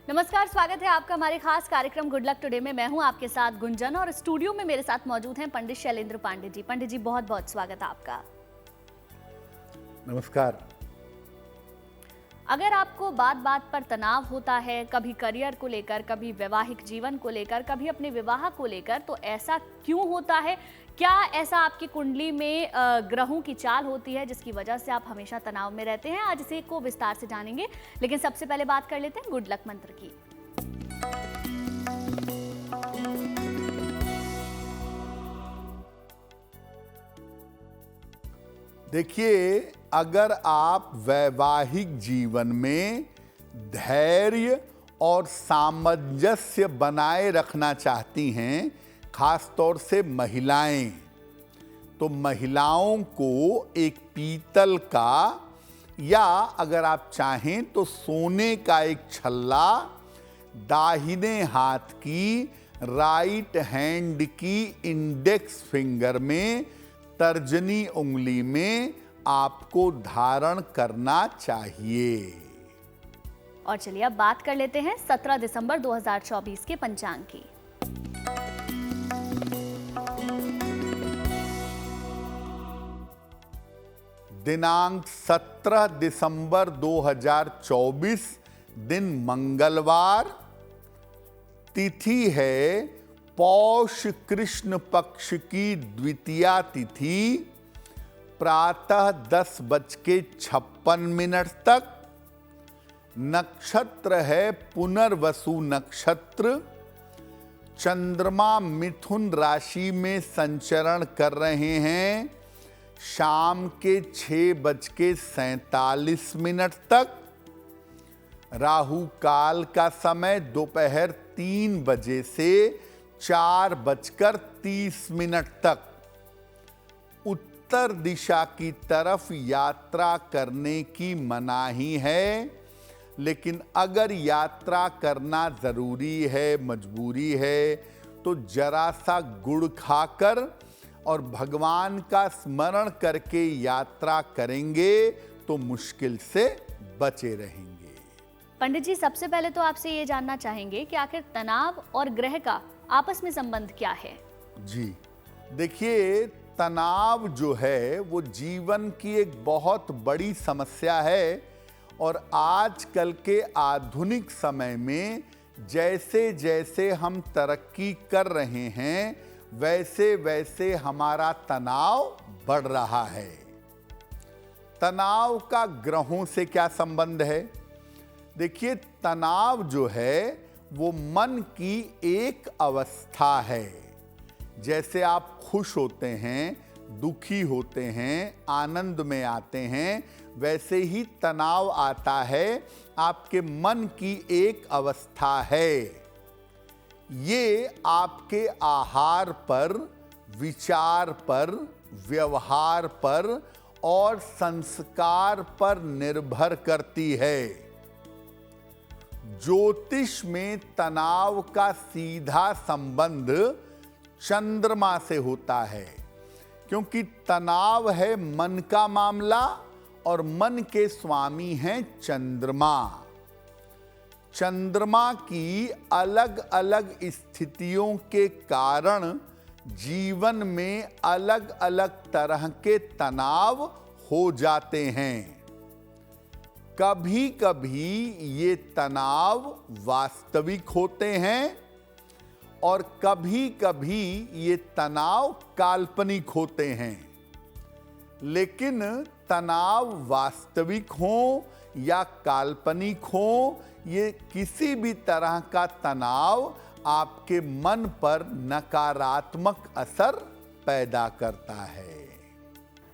नमस्कार, स्वागत है आपका हमारे खास कार्यक्रम गुड लक टुडे में। मैं हूं आपके साथ गुंजन और स्टूडियो में मेरे साथ मौजूद हैं पंडित शैलेंद्र पांडे जी। पंडित जी, बहुत बहुत स्वागत है आपका। नमस्कार। अगर आपको बात बात पर तनाव होता है, कभी करियर को लेकर, कभी वैवाहिक जीवन को लेकर, कभी अपने विवाह को लेकर, तो ऐसा क्यों होता है? क्या ऐसा आपकी कुंडली में ग्रहों की चाल होती है जिसकी वजह से आप हमेशा तनाव में रहते हैं? आज इसे को विस्तार से जानेंगे, लेकिन सबसे पहले बात कर लेते हैं गुड लक मंत्र की। देखिए, अगर आप वैवाहिक जीवन में धैर्य और सामंजस्य बनाए रखना चाहती हैं, खास तौर से महिलाएं, तो महिलाओं को एक पीतल का या अगर आप चाहें तो सोने का एक छल्ला दाहिने हाथ की राइट हैंड की इंडेक्स फिंगर में, तर्जनी उंगली में आपको धारण करना चाहिए। और चलिए अब बात कर लेते हैं 17 दिसंबर 2024 के पंचांग की। दिनांक 17 दिसंबर 2024, दिन मंगलवार, तिथि है पौष कृष्ण पक्ष की द्वितीया तिथि, प्रातः 10:56 तक। नक्षत्र है पुनर्वसु नक्षत्र। चंद्रमा मिथुन राशि में संचरण कर रहे हैं शाम के 6:47 तक। राहु काल का समय दोपहर 3 बजे से 4:30 तक। उत्तर दिशा की तरफ यात्रा करने की मनाही है, लेकिन अगर यात्रा करना जरूरी है, मजबूरी है, तो जरा सा गुड़ खाकर और भगवान का स्मरण करके यात्रा करेंगे तो मुश्किल से बचे रहेंगे। पंडित जी, सबसे पहले तो आपसे ये जानना चाहेंगे कि आखिर तनाव और ग्रह का आपस में संबंध क्या है? जी, देखिए, तनाव जो है वो जीवन की एक बहुत बड़ी समस्या है और आजकल के आधुनिक समय में जैसे जैसे हम तरक्की कर रहे हैं, वैसे वैसे हमारा तनाव बढ़ रहा है। तनाव का ग्रहों से क्या संबंध है? देखिए, तनाव जो है वो मन की एक अवस्था है। जैसे आप खुश होते हैं, दुखी होते हैं, आनंद में आते हैं, वैसे ही तनाव आता है, आपके मन की एक अवस्था है। ये आपके आहार पर, विचार पर, व्यवहार पर और संस्कार पर निर्भर करती है। ज्योतिष में तनाव का सीधा संबंध चंद्रमा से होता है, क्योंकि तनाव है मन का मामला और मन के स्वामी हैं चंद्रमा। चंद्रमा की अलग अलग स्थितियों के कारण जीवन में अलग अलग तरह के तनाव हो जाते हैं। कभी कभी ये तनाव वास्तविक होते हैं और कभी कभी ये तनाव काल्पनिक होते हैं। लेकिन तनाव वास्तविक हो या काल्पनिक हो, ये किसी भी तरह का तनाव आपके मन पर नकारात्मक असर पैदा करता है।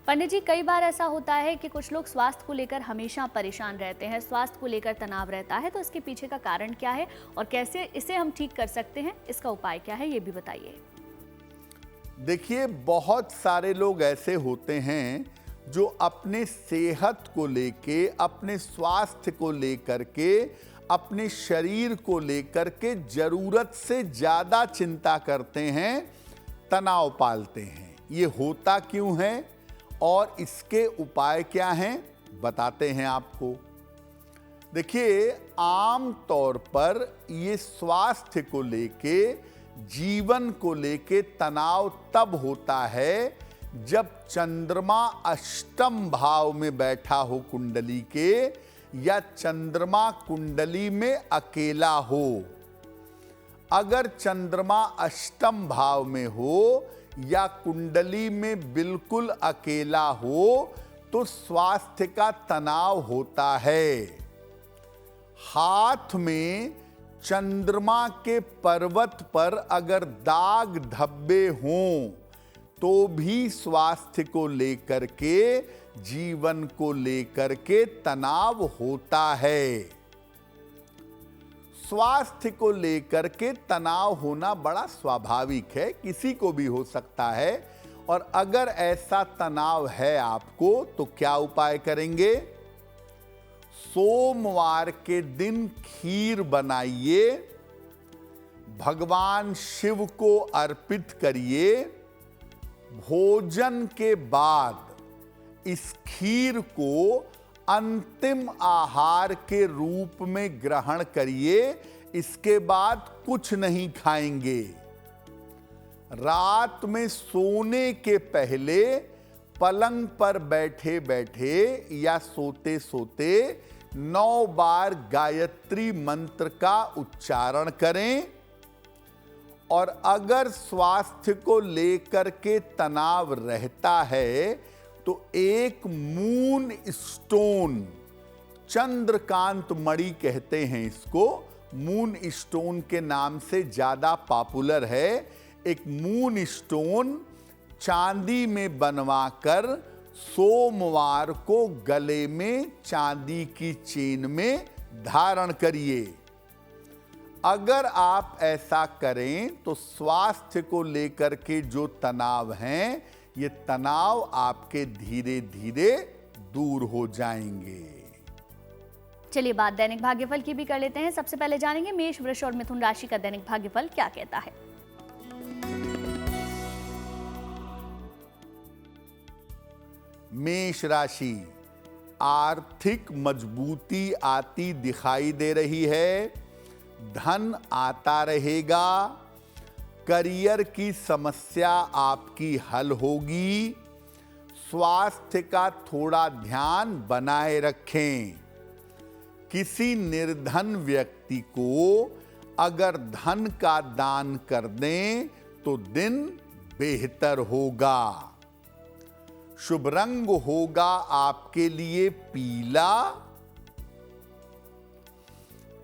पंडित जी, कई बार ऐसा होता है कि कुछ लोग स्वास्थ्य को लेकर हमेशा परेशान रहते हैं, स्वास्थ्य को लेकर तनाव रहता है, तो इसके पीछे का कारण क्या है और कैसे इसे हम ठीक कर सकते हैं? इसका उपाय क्या है, ये भी बताइए। देखिए, बहुत सारे लोग ऐसे होते हैं जो अपने सेहत को लेके, अपने स्वास्थ्य को लेकर के, अपने शरीर को लेकर के जरूरत से ज्यादा चिंता करते हैं, तनाव पालते हैं। ये होता क्यों है और इसके उपाय क्या हैं, बताते हैं आपको। देखिए, आम तौर पर ये स्वास्थ्य को लेके, जीवन को लेके तनाव तब होता है जब चंद्रमा अष्टम भाव में बैठा हो कुंडली के, या चंद्रमा कुंडली में अकेला हो। अगर चंद्रमा अष्टम भाव में हो या कुंडली में बिल्कुल अकेला हो तो स्वास्थ्य का तनाव होता है। हाथ में चंद्रमा के पर्वत पर अगर दाग धब्बे हों तो भी स्वास्थ्य को लेकर के, जीवन को लेकर के तनाव होता है। स्वास्थ्य को लेकर के तनाव होना बड़ा स्वाभाविक है, किसी को भी हो सकता है। और अगर ऐसा तनाव है आपको तो क्या उपाय करेंगे? सोमवार के दिन खीर बनाइए, भगवान शिव को अर्पित करिए। भोजन के बाद इस खीर को अंतिम आहार के रूप में ग्रहण करिए। इसके बाद कुछ नहीं खाएंगे। रात में सोने के पहले पलंग पर बैठे बैठे या सोते सोते 9 बार गायत्री मंत्र का उच्चारण करें। और अगर स्वास्थ्य को लेकर के तनाव रहता है तो एक मून स्टोन, चंद्रकांत मणि कहते हैं इसको, मून स्टोन के नाम से ज्यादा पॉपुलर है। एक मून स्टोन चांदी में बनवाकर सोमवार को गले में चांदी की चेन में धारण करिए। अगर आप ऐसा करें तो स्वास्थ्य को लेकर के जो तनाव हैं, ये तनाव आपके धीरे धीरे दूर हो जाएंगे। चलिए बात दैनिक भाग्यफल की भी कर लेते हैं। सबसे पहले जानेंगे मेष, वृष और मिथुन राशि का दैनिक भाग्यफल क्या कहता है। मेष राशि, आर्थिक मजबूती आती दिखाई दे रही है। धन आता रहेगा। करियर की समस्या आपकी हल होगी। स्वास्थ्य का थोड़ा ध्यान बनाए रखें। किसी निर्धन व्यक्ति को अगर धन का दान कर दें तो दिन बेहतर होगा। शुभ रंग होगा आपके लिए पीला।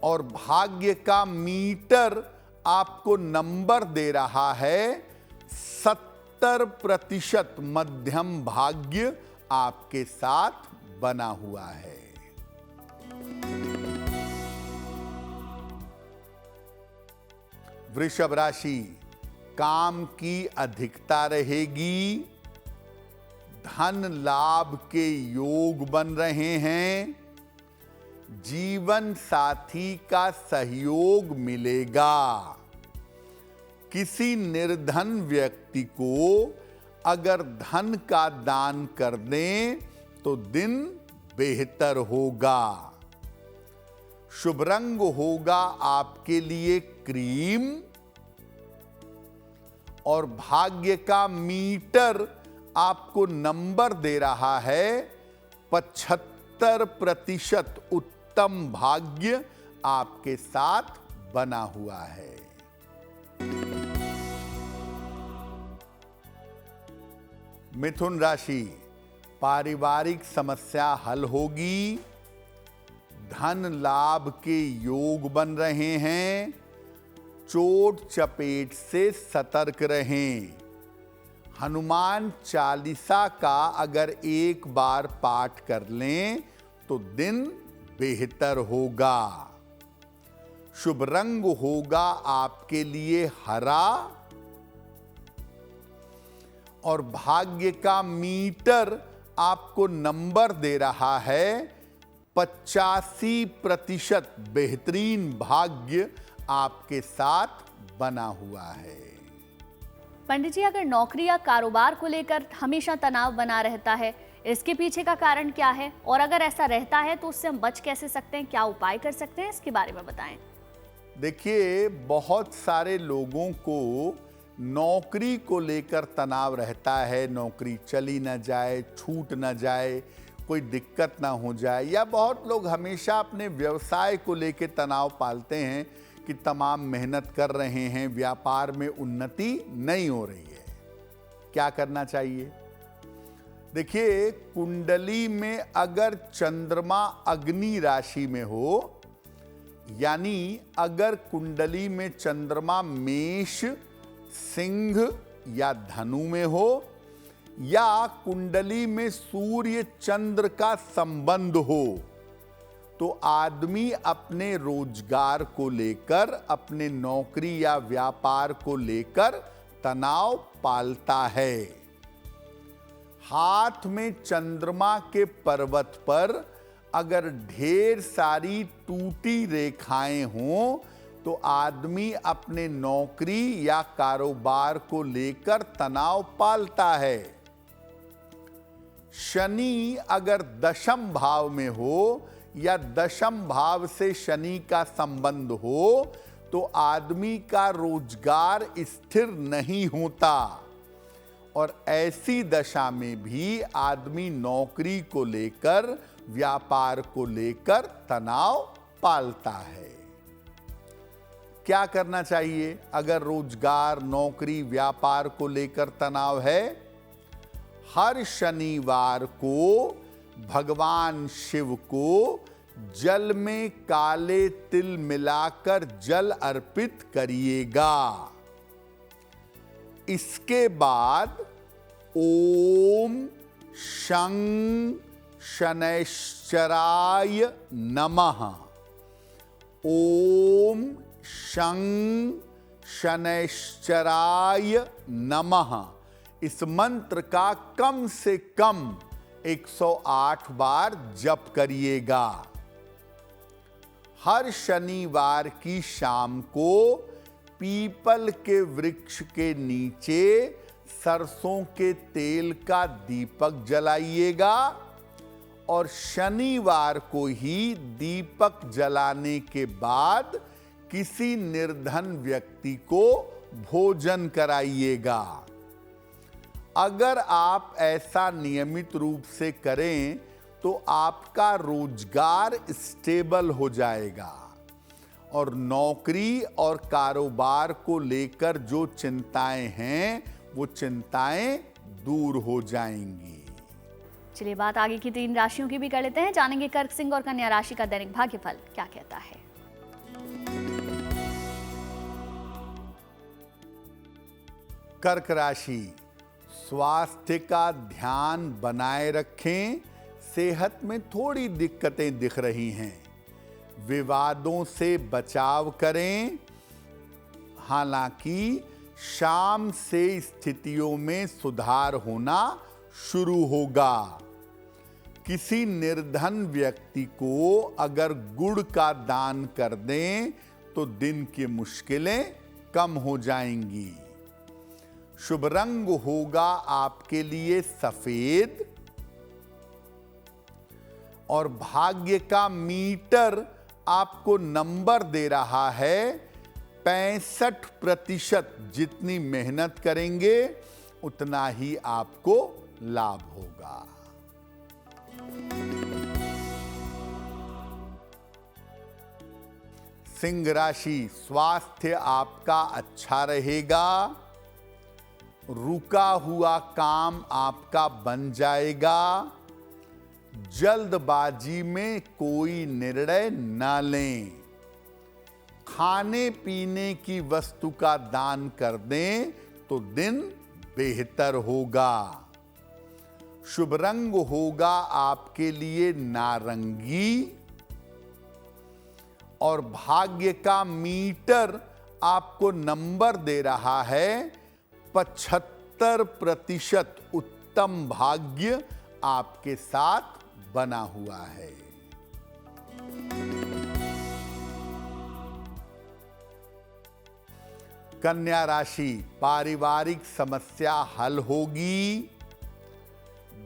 और भाग्य का मीटर आपको नंबर दे रहा है 70% मध्यम भाग्य आपके साथ बना हुआ है। वृषभ राशि, काम की अधिकता रहेगी। धन लाभ के योग बन रहे हैं। जीवन साथी का सहयोग मिलेगा। किसी निर्धन व्यक्ति को अगर धन का दान कर दें तो दिन बेहतर होगा। शुभ रंग होगा आपके लिए क्रीम। और भाग्य का मीटर आपको नंबर दे रहा है 75% उत्तम भाग्य आपके साथ बना हुआ है। मिथुन राशि, पारिवारिक समस्या हल होगी। धन लाभ के योग बन रहे हैं। चोट चपेट से सतर्क रहें। हनुमान चालीसा का अगर एक बार पाठ कर लें तो दिन बेहतर होगा। शुभ रंग होगा आपके लिए हरा। और भाग्य का मीटर आपको नंबर दे रहा है 85% बेहतरीन भाग्य आपके साथ बना हुआ है। पंडित जी, अगर नौकरी या कारोबार को लेकर हमेशा तनाव बना रहता है इसके पीछे का कारण क्या है, और अगर ऐसा रहता है तो उससे हम बच कैसे सकते हैं, क्या उपाय कर सकते हैं, इसके बारे में बताएं। देखिए, बहुत सारे लोगों को नौकरी को लेकर तनाव रहता है, नौकरी चली ना जाए, छूट ना जाए, कोई दिक्कत ना हो जाए, या बहुत लोग हमेशा अपने व्यवसाय को लेकर तनाव पालते हैं कि तमाम मेहनत कर रहे हैं, व्यापार में उन्नति नहीं हो रही है। क्या करना चाहिए? देखिए, कुंडली में अगर चंद्रमा अग्नि राशि में हो, यानी अगर कुंडली में चंद्रमा मेष, सिंह या धनु में हो, या कुंडली में सूर्य चंद्र का संबंध हो, तो आदमी अपने रोजगार को लेकर, अपने नौकरी या व्यापार को लेकर तनाव पालता है। हाथ में चंद्रमा के पर्वत पर अगर ढेर सारी टूटी रेखाएं हों, तो आदमी अपने नौकरी या कारोबार को लेकर तनाव पालता है। शनि अगर दशम भाव में हो, या दशम भाव से शनि का संबंध हो, तो आदमी का रोजगार स्थिर नहीं होता, और ऐसी दशा में भी आदमी नौकरी को लेकर, व्यापार को लेकर तनाव पालता है। क्या करना चाहिए अगर रोजगार, नौकरी, व्यापार को लेकर तनाव है? हर शनिवार को भगवान शिव को जल में काले तिल मिलाकर जल अर्पित करिएगा। इसके बाद ओम शं शनैश्चराय नमः, ओम शं शनैश्चराय नमः, इस मंत्र का कम से कम 108 बार जप करिएगा। हर शनिवार की शाम को पीपल के वृक्ष के नीचे सरसों के तेल का दीपक जलाइएगा, और शनिवार को ही दीपक जलाने के बाद किसी निर्धन व्यक्ति को भोजन कराइएगा। अगर आप ऐसा नियमित रूप से करें तो आपका रोजगार स्टेबल हो जाएगा, और नौकरी और कारोबार को लेकर जो चिंताएं हैं वो चिंताएं दूर हो जाएंगी। चलिए, बात आगे की 3 राशियों की भी कर लेते हैं। जानेंगे कर्क, सिंह और कन्या राशि का दैनिक भाग्यफल क्या कहता है। कर्क राशि, स्वास्थ्य का ध्यान बनाए रखें। सेहत में थोड़ी दिक्कतें दिख रही हैं। विवादों से बचाव करें। हालांकि शाम से स्थितियों में सुधार होना शुरू होगा। किसी निर्धन व्यक्ति को अगर गुड़ का दान कर दें तो दिन की मुश्किलें कम हो जाएंगी। शुभ रंग होगा आपके लिए सफेद, और भाग्य का मीटर आपको नंबर दे रहा है 65%। जितनी मेहनत करेंगे उतना ही आपको लाभ होगा। सिंह राशि, स्वास्थ्य आपका अच्छा रहेगा। रुका हुआ काम आपका बन जाएगा। जल्दबाजी में कोई निर्णय न लें। खाने पीने की वस्तु का दान कर दें तो दिन बेहतर होगा। शुभ रंग होगा आपके लिए नारंगी, और भाग्य का मीटर आपको नंबर दे रहा है 75%। उत्तम भाग्य आपके साथ बना हुआ है। कन्या राशि, पारिवारिक समस्या हल होगी।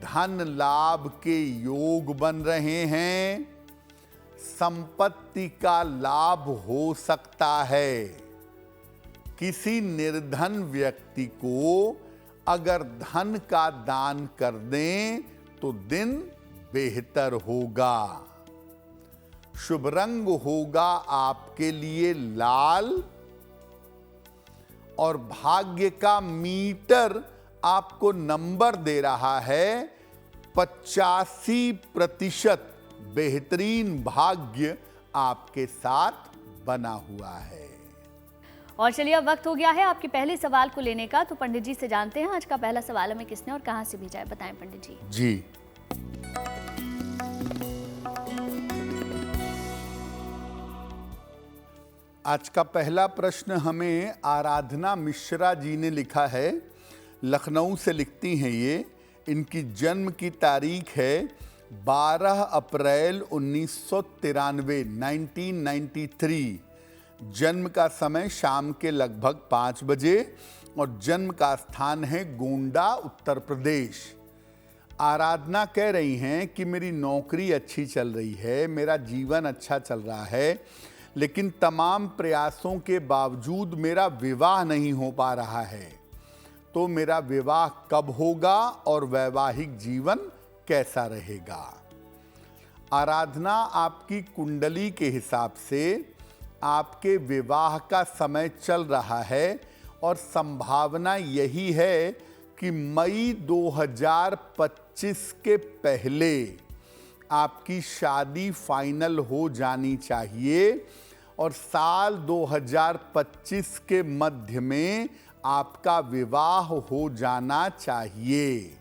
धन लाभ के योग बन रहे हैं, संपत्ति का लाभ हो सकता है। किसी निर्धन व्यक्ति को अगर धन का दान कर दें तो दिन बेहतर होगा। शुभ रंग होगा आपके लिए लाल और भाग्य का मीटर आपको नंबर दे रहा है 85% बेहतरीन भाग्य आपके साथ बना हुआ है। और चलिए अब वक्त हो गया है आपके पहले सवाल को लेने का। तो पंडित जी से जानते हैं आज का पहला सवाल हमें किसने और कहां से भेजा है, बताएं पंडित जी। जी, आज का पहला प्रश्न हमें आराधना मिश्रा जी ने लिखा है। लखनऊ से लिखती हैं ये। इनकी जन्म की तारीख है 12 अप्रैल 1993, 1993। जन्म का समय शाम के लगभग 5 बजे और जन्म का स्थान है गोंडा, उत्तर प्रदेश। आराधना कह रही हैं कि मेरी नौकरी अच्छी चल रही है, मेरा जीवन अच्छा चल रहा है, लेकिन तमाम प्रयासों के बावजूद मेरा विवाह नहीं हो पा रहा है। तो मेरा विवाह कब होगा और वैवाहिक जीवन कैसा रहेगा? आराधना, आपकी कुंडली के हिसाब से आपके विवाह का समय चल रहा है और संभावना यही है कि मई 2025 के पहले आपकी शादी फाइनल हो जानी चाहिए और साल 2025 के मध्य में आपका विवाह हो जाना चाहिए।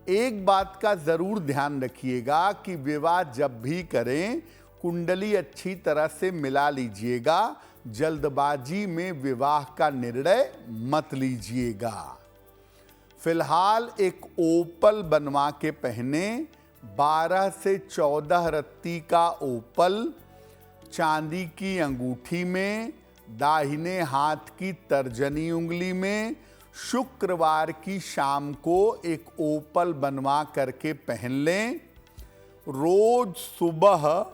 एक बात का जरूर ध्यान रखिएगा कि विवाह जब भी करें कुंडली अच्छी तरह से मिला लीजिएगा। जल्दबाजी में विवाह का निर्णय मत लीजिएगा। फिलहाल एक ओपल बनवा के पहने। 12 से 14 रत्ती का ओपल चांदी की अंगूठी में, दाहिने हाथ की तर्जनी उंगली में, शुक्रवार की शाम को एक ओपल बनवा करके पहन लें। रोज सुबह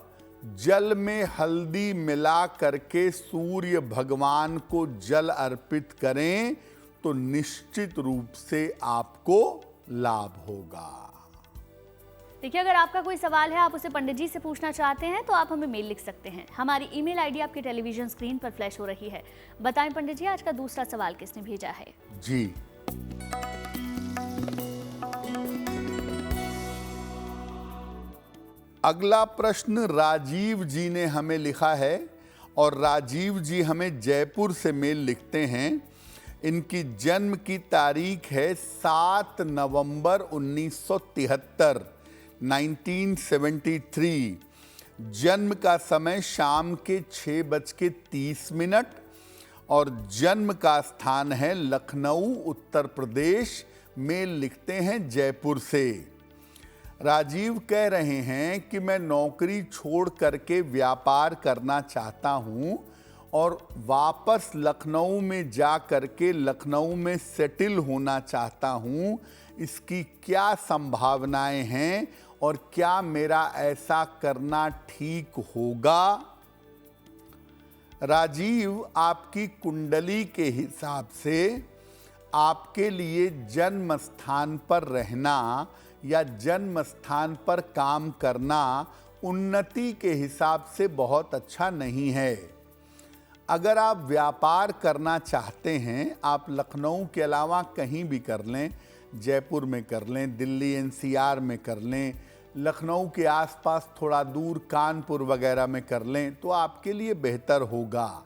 जल में हल्दी मिला करके सूर्य भगवान को जल अर्पित करें तो निश्चित रूप से आपको लाभ होगा। देखिए, अगर आपका कोई सवाल है, आप उसे पंडित जी से पूछना चाहते हैं तो आप हमें मेल लिख सकते हैं। हमारी ईमेल आईडी आपके टेलीविजन स्क्रीन पर फ्लैश हो रही है। बताएं पंडित जी, आज का दूसरा सवाल किसने भेजा है? जी, अगला प्रश्न राजीव जी ने हमें लिखा है और राजीव जी हमें जयपुर से मेल लिखते हैं। इनकी जन्म की तारीख है 7 नवंबर 1973, 1973। जन्म का समय शाम के 6:30 और जन्म का स्थान है लखनऊ, उत्तर प्रदेश। मेल लिखते हैं जयपुर से। राजीव कह रहे हैं कि मैं नौकरी छोड़ करके व्यापार करना चाहता हूं और वापस लखनऊ में जा करके लखनऊ में सेटल होना चाहता हूं। इसकी क्या संभावनाएं हैं और क्या मेरा ऐसा करना ठीक होगा? राजीव, आपकी कुंडली के हिसाब से आपके लिए जन्म स्थान पर रहना या जन्म स्थान पर काम करना उन्नति के हिसाब से बहुत अच्छा नहीं है। अगर आप व्यापार करना चाहते हैं, आप लखनऊ के अलावा कहीं भी कर लें, जयपुर में कर लें, दिल्ली एनसीआर में कर लें, लखनऊ के आसपास थोड़ा दूर कानपुर वगैरह में कर लें तो आपके लिए बेहतर होगा।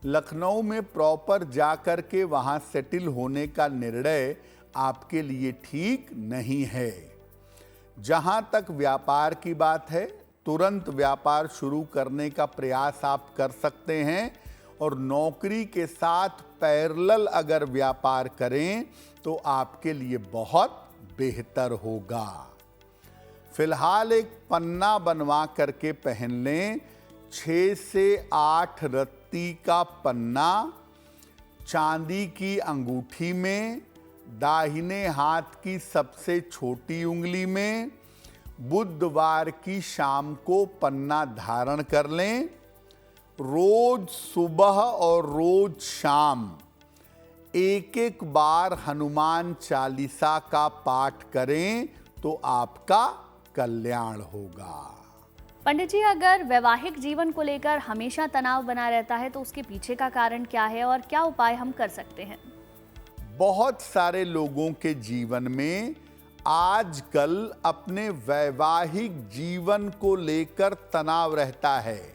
लखनऊ में प्रॉपर जा कर के वहाँ सेटल होने का निर्णय आपके लिए ठीक नहीं है। जहाँ तक व्यापार की बात है, तुरंत व्यापार शुरू करने का प्रयास आप कर सकते हैं और नौकरी के साथ पैरेलल अगर व्यापार करें तो आपके लिए बहुत बेहतर होगा। फिलहाल एक पन्ना बनवा करके पहन लें। 6 से 8 रत्ती का पन्ना चांदी की अंगूठी में, दाहिने हाथ की सबसे छोटी उंगली में बुधवार की शाम को पन्ना धारण कर लें। रोज सुबह और रोज शाम एक एक बार हनुमान चालीसा का पाठ करें तो आपका कल्याण होगा। पंडित जी, अगर वैवाहिक जीवन को लेकर हमेशा तनाव बना रहता है तो उसके पीछे का कारण क्या है और क्या उपाय हम कर सकते हैं? बहुत सारे लोगों के जीवन में आजकल अपने वैवाहिक जीवन को लेकर तनाव रहता है।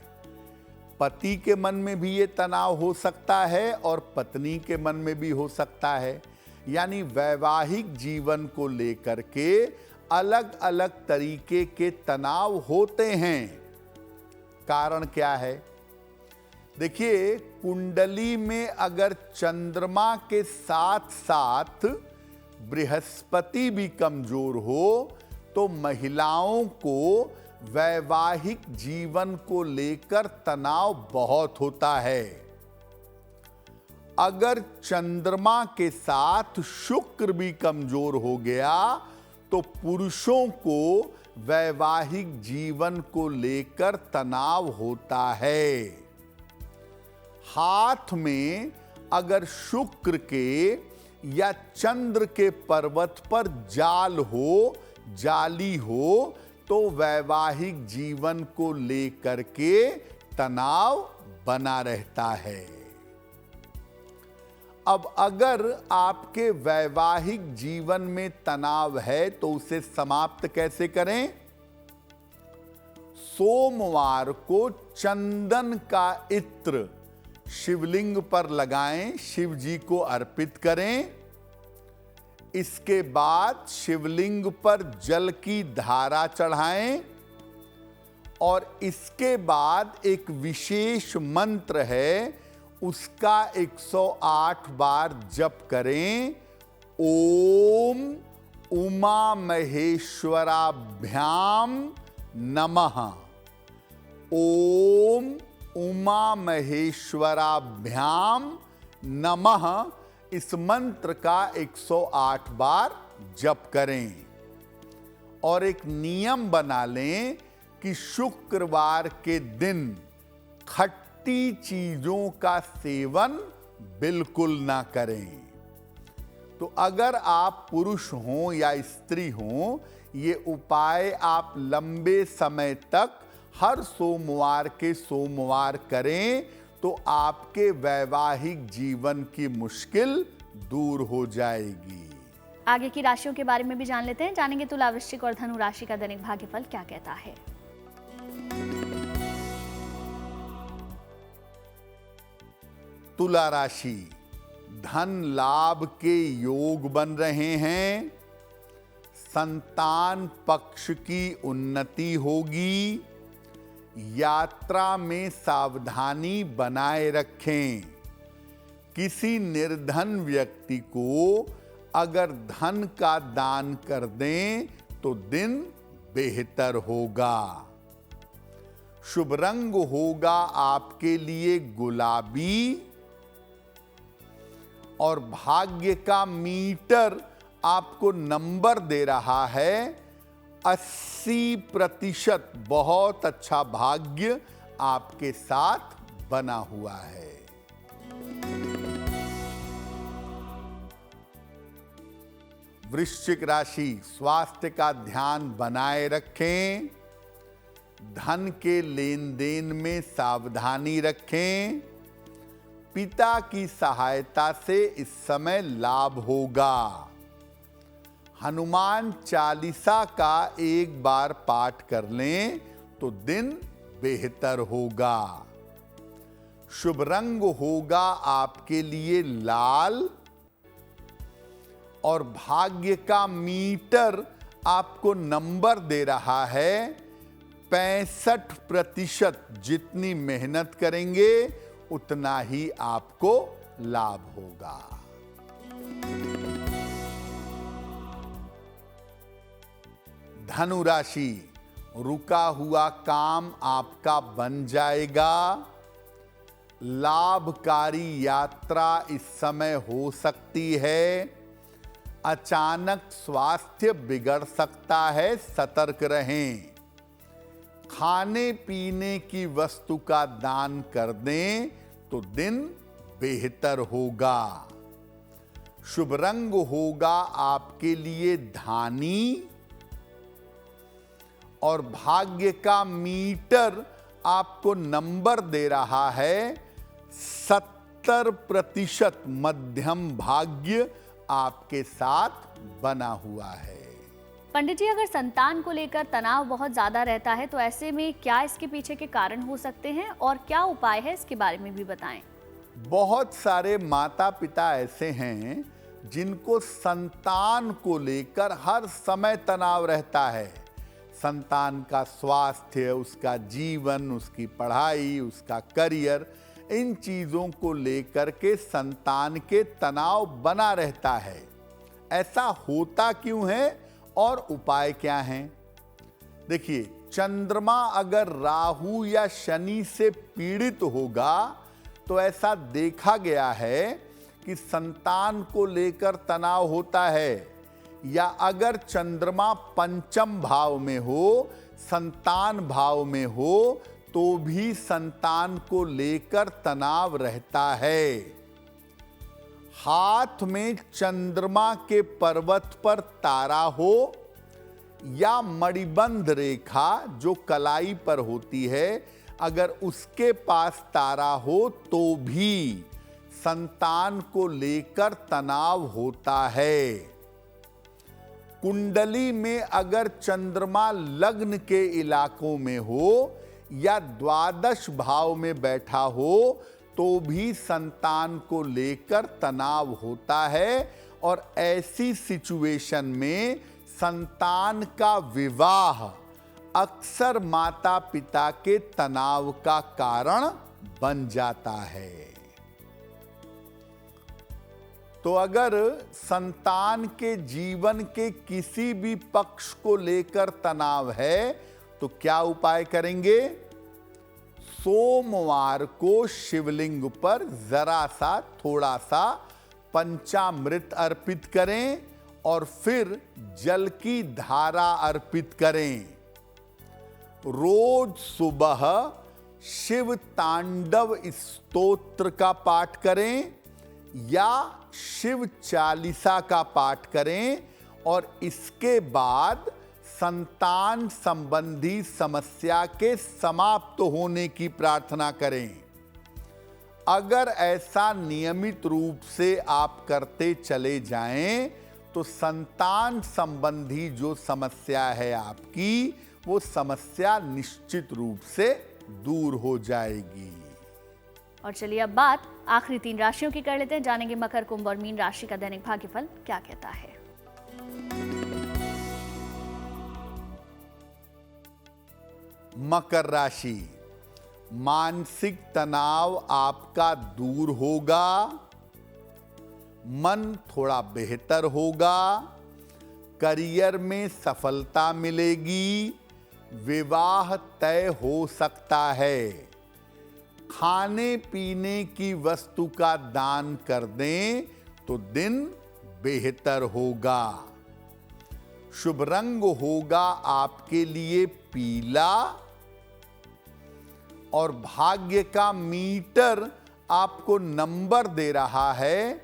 पति के मन में भी ये तनाव हो सकता है और पत्नी के मन में भी हो सकता है। यानी वैवाहिक जीवन को लेकर के अलग अलग तरीके के तनाव होते हैं। कारण क्या है? देखिए, कुंडली में अगर चंद्रमा के साथ साथ बृहस्पति भी कमजोर हो तो महिलाओं को वैवाहिक जीवन को लेकर तनाव बहुत होता है। अगर चंद्रमा के साथ शुक्र भी कमजोर हो गया तो पुरुषों को वैवाहिक जीवन को लेकर तनाव होता है। हाथ में अगर शुक्र के या चंद्र के पर्वत पर जाली हो तो वैवाहिक जीवन को लेकर के तनाव बना रहता है। अब अगर आपके वैवाहिक जीवन में तनाव है तो उसे समाप्त कैसे करें? सोमवार को चंदन का इत्र शिवलिंग पर लगाएं, शिव जी को अर्पित करें। इसके बाद शिवलिंग पर जल की धारा चढ़ाएं और इसके बाद एक विशेष मंत्र है, उसका 108 बार जप करें। ओम उमा महेश्वराभ्याम नमः। ओम उमा महेश्वराभ्याम नमः। इस मंत्र का 108 बार जप करें और एक नियम बना लें कि शुक्रवार के दिन खट्टी चीजों का सेवन बिल्कुल ना करें। तो अगर आप पुरुष हों या स्त्री हों, ये उपाय आप लंबे समय तक हर सोमवार के सोमवार करें तो आपके वैवाहिक जीवन की मुश्किल दूर हो जाएगी। आगे की राशियों के बारे में भी जान लेते हैं। जानेंगे तुला, वृश्चिक और धनु राशि का दैनिक भाग्यफल क्या कहता है। तुला राशि, धन लाभ के योग बन रहे हैं। संतान पक्ष की उन्नति होगी। यात्रा में सावधानी बनाए रखें। किसी निर्धन व्यक्ति को अगर धन का दान कर दें तो दिन बेहतर होगा। शुभ रंग होगा आपके लिए गुलाबी और भाग्य का मीटर आपको नंबर दे रहा है 80%। बहुत अच्छा भाग्य आपके साथ बना हुआ है। वृश्चिक राशि, स्वास्थ्य का ध्यान बनाए रखें। धन के लेन देन में सावधानी रखें। पिता की सहायता से इस समय लाभ होगा। हनुमान चालीसा का एक बार पाठ कर लें तो दिन बेहतर होगा। शुभ रंग होगा आपके लिए लाल और भाग्य का मीटर आपको नंबर दे रहा है 65%। जितनी मेहनत करेंगे उतना ही आपको लाभ होगा। धनु राशि, रुका हुआ काम आपका बन जाएगा। लाभकारी यात्रा इस समय हो सकती है। अचानक स्वास्थ्य बिगड़ सकता है, सतर्क रहें। खाने पीने की वस्तु का दान कर दें तो दिन बेहतर होगा। शुभ रंग होगा आपके लिए धानी और भाग्य का मीटर आपको नंबर दे रहा है 70% मध्यम भाग्य आपके साथ बना हुआ है। पंडित जी, अगर संतान को लेकर तनाव बहुत ज्यादा रहता है तो ऐसे में क्या इसके पीछे के कारण हो सकते हैं और क्या उपाय है, इसके बारे में भी बताएं। बहुत सारे माता पिता ऐसे हैं जिनको संतान को लेकर हर समय तनाव रहता है। संतान का स्वास्थ्य, उसका जीवन, उसकी पढ़ाई, उसका करियर, इन चीजों को लेकर के संतान के तनाव बना रहता है। ऐसा होता क्यों है और उपाय क्या हैं? देखिए, चंद्रमा अगर राहु या शनि से पीड़ित होगा तो ऐसा देखा गया है कि संतान को लेकर तनाव होता है। या अगर चंद्रमा पंचम भाव में हो, संतान भाव में हो, तो भी संतान को लेकर तनाव रहता है। हाथ में चंद्रमा के पर्वत पर तारा हो या मणिबंध रेखा जो कलाई पर होती है, अगर उसके पास तारा हो तो भी संतान को लेकर तनाव होता है। कुंडली में अगर चंद्रमा लग्न के इलाकों में हो या द्वादश भाव में बैठा हो तो भी संतान को लेकर तनाव होता है और ऐसी सिचुएशन में संतान का विवाह अक्सर माता पिता के तनाव का कारण बन जाता है। तो अगर संतान के जीवन के किसी भी पक्ष को लेकर तनाव है तो क्या उपाय करेंगे? सोमवार को शिवलिंग पर जरा सा थोड़ा सा पंचामृत अर्पित करें और फिर जल की धारा अर्पित करें। रोज सुबह शिव तांडव स्तोत्र का पाठ करें या शिव चालीसा का पाठ करें और इसके बाद संतान संबंधी समस्या के समाप्त होने की प्रार्थना करें। अगर ऐसा नियमित रूप से आप करते चले जाएं तो संतान संबंधी जो समस्या है आपकी, वो समस्या निश्चित रूप से दूर हो जाएगी। और चलिए अब बात आखिरी 3 राशियों की कर लेते हैं। जानेंगे मकर, कुंभ और मीन राशि का दैनिक भाग्यफल क्या कहता है। मकर राशि, मानसिक तनाव आपका दूर होगा, मन थोड़ा बेहतर होगा, करियर में सफलता मिलेगी, विवाह तय हो सकता है। खाने पीने की वस्तु का दान कर दें तो दिन बेहतर होगा। शुभ रंग होगा आपके लिए पीला और भाग्य का मीटर आपको नंबर दे रहा है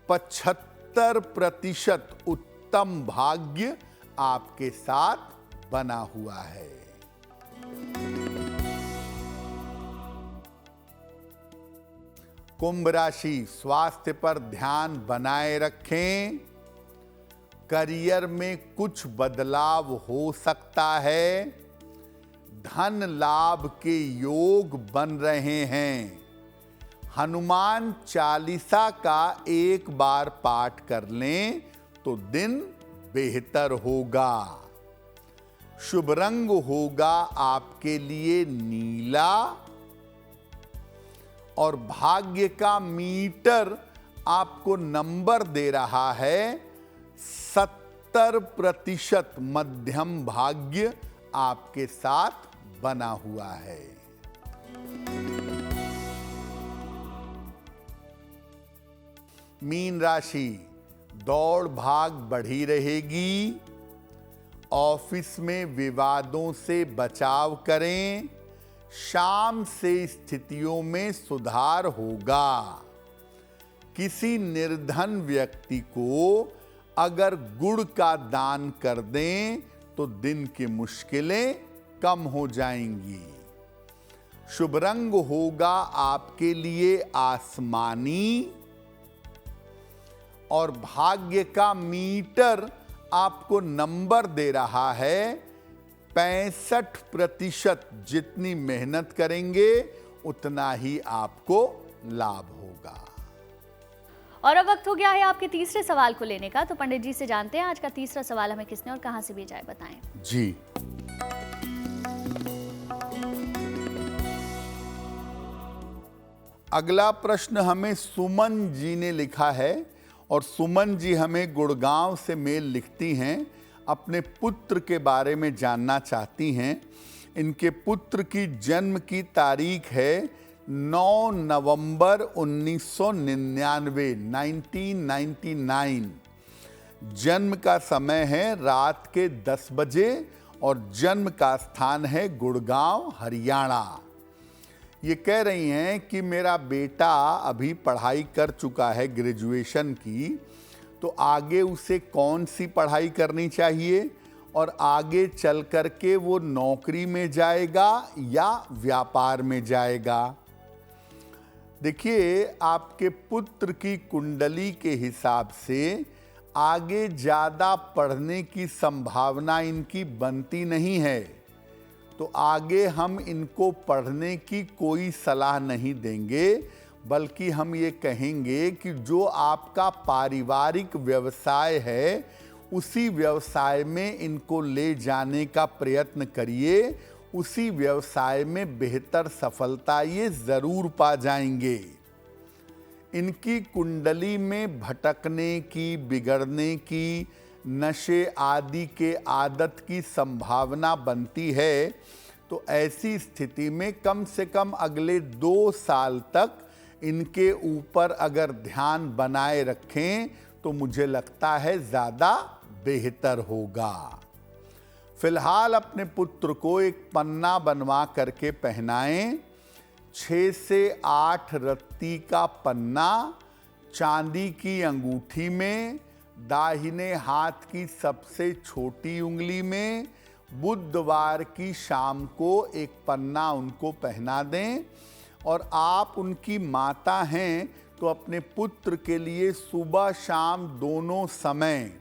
75% उत्तम भाग्य आपके साथ बना हुआ है। कुंभ राशि, स्वास्थ्य पर ध्यान बनाए रखें। करियर में कुछ बदलाव हो सकता है। धन लाभ के योग बन रहे हैं। हनुमान चालीसा का एक बार पाठ कर लें तो दिन बेहतर होगा। शुभ रंग होगा आपके लिए नीला और भाग्य का मीटर आपको नंबर दे रहा है 70% मध्यम भाग्य आपके साथ बना हुआ है। मीन राशि, दौड़ भाग बढ़ी रहेगी। ऑफिस में विवादों से बचाव करें। शाम से स्थितियों में सुधार होगा। किसी निर्धन व्यक्ति को अगर गुड़ का दान कर दें तो दिन की मुश्किलें कम हो जाएंगी। शुभ रंग होगा आपके लिए आसमानी और भाग्य का मीटर आपको नंबर दे रहा है 65%। जितनी मेहनत करेंगे उतना ही आपको लाभ होगा। और अब वक्त हो गया है आपके तीसरे सवाल को लेने का। तो पंडित जी से जानते हैं आज का तीसरा सवाल हमें किसने और कहां से भेजा है, बताएं। जी, अगला प्रश्न हमें सुमन जी ने लिखा है और सुमन जी हमें गुड़गांव से मेल लिखती हैं। अपने पुत्र के बारे में जानना चाहती हैं। इनके पुत्र की जन्म की तारीख है 9 नवंबर 1999, 1999। जन्म का समय है रात के 10 बजे और जन्म का स्थान है गुड़गांव, हरियाणा। ये कह रही हैं कि मेरा बेटा अभी पढ़ाई कर चुका है ग्रेजुएशन की, तो आगे उसे कौन सी पढ़ाई करनी चाहिए और आगे चल कर के वो नौकरी में जाएगा या व्यापार में जाएगा। देखिए, आपके पुत्र की कुंडली के हिसाब से आगे ज़्यादा पढ़ने की संभावना इनकी बनती नहीं है, तो आगे हम इनको पढ़ने की कोई सलाह नहीं देंगे, बल्कि हम ये कहेंगे कि जो आपका पारिवारिक व्यवसाय है उसी व्यवसाय में इनको ले जाने का प्रयत्न करिए। उसी व्यवसाय में बेहतर सफलता ये ज़रूर पा जाएंगे। इनकी कुंडली में भटकने की, बिगड़ने की, नशे आदि के आदत की संभावना बनती है। तो ऐसी स्थिति में कम से कम अगले 2 साल तक इनके ऊपर अगर ध्यान बनाए रखें तो मुझे लगता है ज़्यादा बेहतर होगा। फिलहाल अपने पुत्र को एक पन्ना बनवा करके पहनाएं। 6 से 8 रत्ती का पन्ना चांदी की अंगूठी में, दाहिने हाथ की सबसे छोटी उंगली में, बुधवार की शाम को एक पन्ना उनको पहना दें। और आप उनकी माता हैं तो अपने पुत्र के लिए सुबह शाम दोनों समय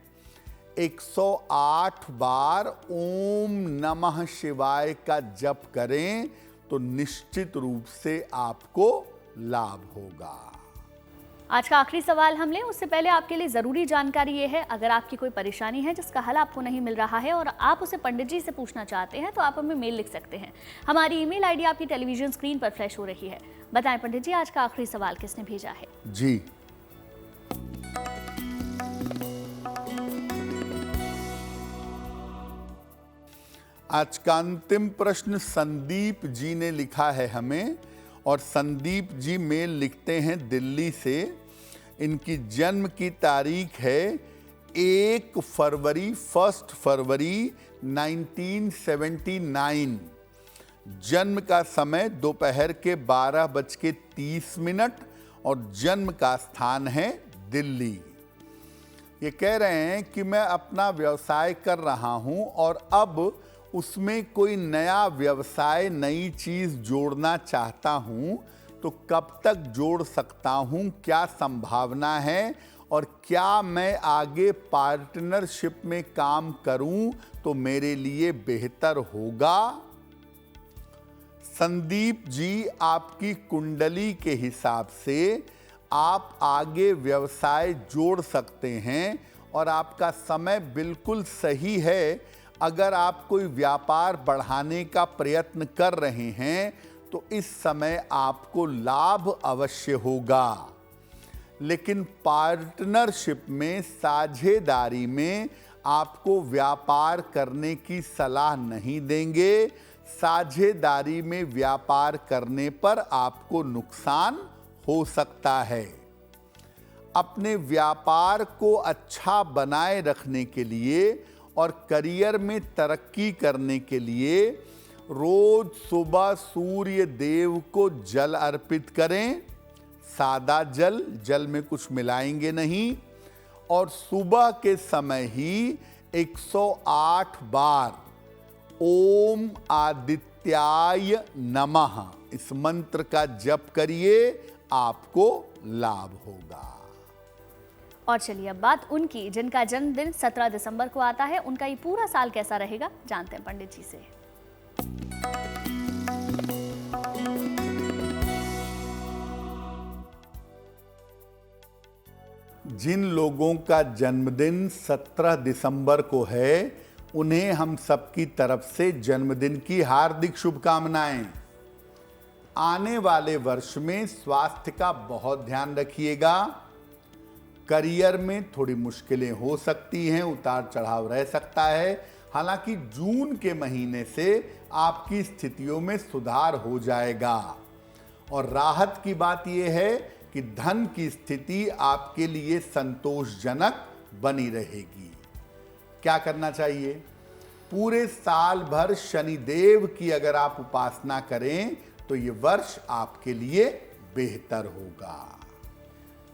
108 बार ओम नमः शिवाय का जप करें तो निश्चित रूप से आपको लाभ होगा। आज का आखिरी सवाल हम लें उससे पहले आपके लिए ज़रूरी जानकारी ये है, अगर आपकी कोई परेशानी है जिसका हल आपको नहीं मिल रहा है और आप उसे पंडित जी से पूछना चाहते हैं तो आप हमें मेल लिख सकते हैं। हमारी ईमेल आईडी आपकी टेलीविजन स्क्रीन पर फ्लैश हो रही है। बताएं पंडित जी, आज का आखिरी सवाल किसने भेजा है? जी, आज का अंतिम प्रश्न संदीप जी ने लिखा है हमें और संदीप जी मेल लिखते हैं दिल्ली से। इनकी जन्म की तारीख है 1 फरवरी 1979। जन्म का समय दोपहर के 12:30 और जन्म का स्थान है दिल्ली। ये कह रहे हैं कि मैं अपना व्यवसाय कर रहा हूं और अब उसमें कोई नया व्यवसाय, नई चीज जोड़ना चाहता हूं, तो कब तक जोड़ सकता हूं, क्या संभावना है और क्या मैं आगे पार्टनरशिप में काम करूं तो मेरे लिए बेहतर होगा। संदीप जी, आपकी कुंडली के हिसाब से आप आगे व्यवसाय जोड़ सकते हैं और आपका समय बिल्कुल सही है। अगर आप कोई व्यापार बढ़ाने का प्रयत्न कर रहे हैं तो इस समय आपको लाभ अवश्य होगा, लेकिन पार्टनरशिप में, साझेदारी में आपको व्यापार करने की सलाह नहीं देंगे। साझेदारी में व्यापार करने पर आपको नुकसान हो सकता है। अपने व्यापार को अच्छा बनाए रखने के लिए और करियर में तरक्की करने के लिए रोज सुबह सूर्य देव को जल अर्पित करें। सादा जल, जल में कुछ मिलाएंगे नहीं। और सुबह के समय ही 108 बार ओम आदित्याय नमः इस मंत्र का जप करिए, आपको लाभ होगा। और चलिए अब बात उनकी जिनका जन्मदिन 17 दिसंबर को आता है, उनका ये पूरा साल कैसा रहेगा जानते हैं पंडित जी से। जिन लोगों का जन्मदिन 17 दिसंबर को है, उन्हें हम सबकी तरफ से जन्मदिन की हार्दिक शुभकामनाएं। आने वाले वर्ष में स्वास्थ्य का बहुत ध्यान रखिएगा। करियर में थोड़ी मुश्किलें हो सकती हैं, उतार चढ़ाव रह सकता है। हालांकि जून के महीने से आपकी स्थितियों में सुधार हो जाएगा। और राहत की बात यह है कि धन की स्थिति आपके लिए संतोषजनक बनी रहेगी। क्या करना चाहिए? पूरे साल भर शनिदेव की अगर आप उपासना करें तो ये वर्ष आपके लिए बेहतर होगा।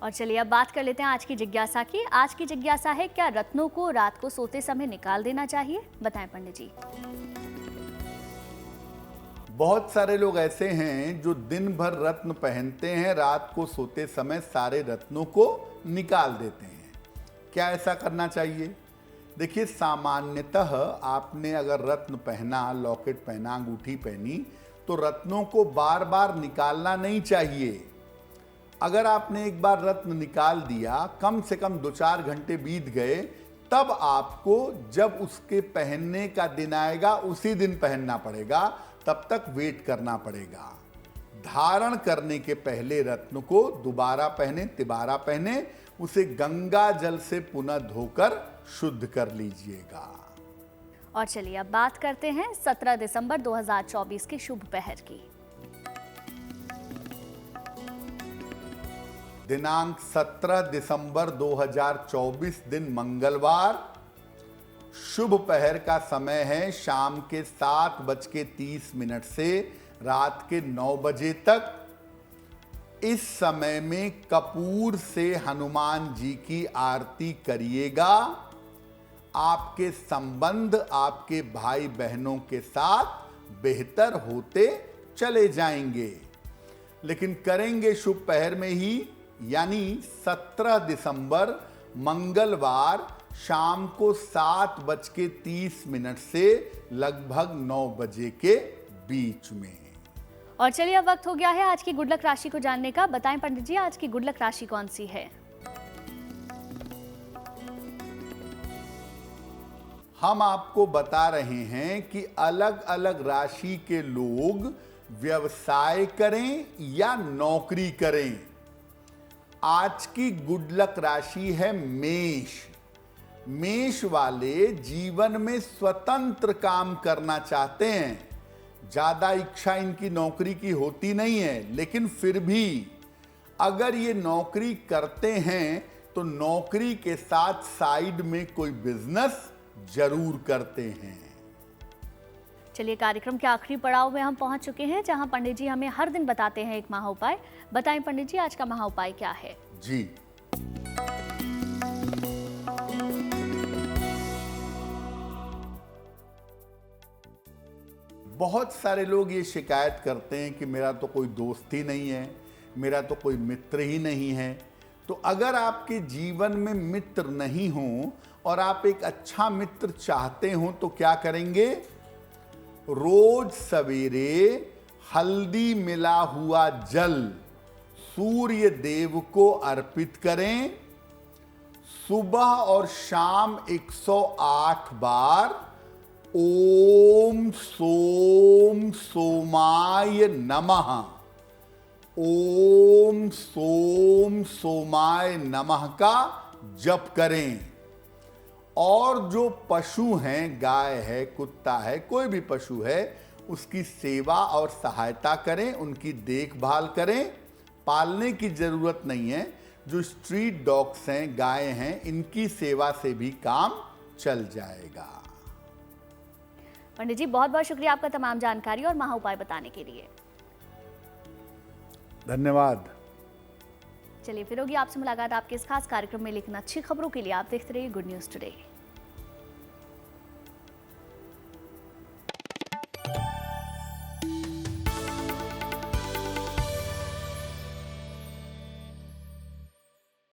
और चलिए अब बात कर लेते हैं आज की जिज्ञासा की। आज की जिज्ञासा है, क्या रत्नों को रात को सोते समय निकाल देना चाहिए? बताएं पंडित जी। बहुत सारे लोग ऐसे हैं जो दिन भर रत्न पहनते हैं, रात को सोते समय सारे रत्नों को निकाल देते हैं। क्या ऐसा करना चाहिए? देखिए, सामान्यतः आपने अगर रत्न पहना, लॉकेट पहना, अंगूठी पहनी, तो रत्नों को बार बार निकालना नहीं चाहिए। अगर आपने एक बार रत्न निकाल दिया, कम से कम 2-4 घंटे बीत गए, तब आपको जब उसके पहनने का दिन आएगा उसी दिन पहनना पड़ेगा, तब तक वेट करना पड़ेगा। धारण करने के पहले रत्न को दोबारा पहने, तिबारा पहने, उसे गंगा जल से पुनः धोकर शुद्ध कर लीजिएगा। और चलिए अब बात करते हैं 17 दिसंबर 2024 की शुभ पहर की। दिनांक 17 दिसंबर 2024 दिन मंगलवार। शुभ पहर का समय है शाम के 7:30 से रात के 9 बजे तक। इस समय में कपूर से हनुमान जी की आरती करिएगा। आपके संबंध आपके भाई बहनों के साथ बेहतर होते चले जाएंगे। लेकिन करेंगे शुभ पहर में ही, यानी 17 दिसंबर मंगलवार शाम को 7:30 से लगभग 9 बजे के बीच में। और चलिए अब वक्त हो गया है आज की गुड लक राशि को जानने का। बताएं पंडित जी, आज की गुड लक राशि कौन सी है? हम आपको बता रहे हैं कि अलग अलग राशि के लोग व्यवसाय करें या नौकरी करें। आज की गुड लक राशि है मेष। मेष वाले जीवन में स्वतंत्र काम करना चाहते हैं। ज्यादा इच्छा इनकी नौकरी की होती नहीं है, लेकिन फिर भी अगर ये नौकरी करते हैं तो नौकरी के साथ साइड में कोई बिजनेस जरूर करते हैं। चलिए कार्यक्रम के आखिरी पड़ाव में हम पहुंच चुके हैं, जहां पंडित जी हमें हर दिन बताते हैं एक महा उपाय। बताएं पंडित जी, आज का महा उपाय क्या है? जी, बहुत सारे लोग ये शिकायत करते हैं कि मेरा तो कोई दोस्त ही नहीं है, मेरा तो कोई मित्र ही नहीं है। तो अगर आपके जीवन में मित्र नहीं हो और आप एक अच्छा मित्र चाहते हो तो क्या करेंगे? रोज सवेरे हल्दी मिला हुआ जल सूर्य देव को अर्पित करें। सुबह और शाम 108 बार ओम सोम सोमाय नमः, ओम सोम सोमाय नमः का जप करें। और जो पशु हैं, गाय है, कुत्ता है, कोई भी पशु है, उसकी सेवा और सहायता करें, उनकी देखभाल करें। पालने की जरूरत नहीं है, जो स्ट्रीट डॉग्स हैं, गाय हैं, इनकी सेवा से भी काम चल जाएगा। पंडित जी बहुत बहुत शुक्रिया आपका तमाम जानकारी और महा उपाय बताने के लिए। धन्यवाद। चलिए फिर होगी आपसे मुलाकात आपके इस खास कार्यक्रम में, लेकिन अच्छी खबरों के लिए आप देखते रहिए गुड न्यूज टुडे।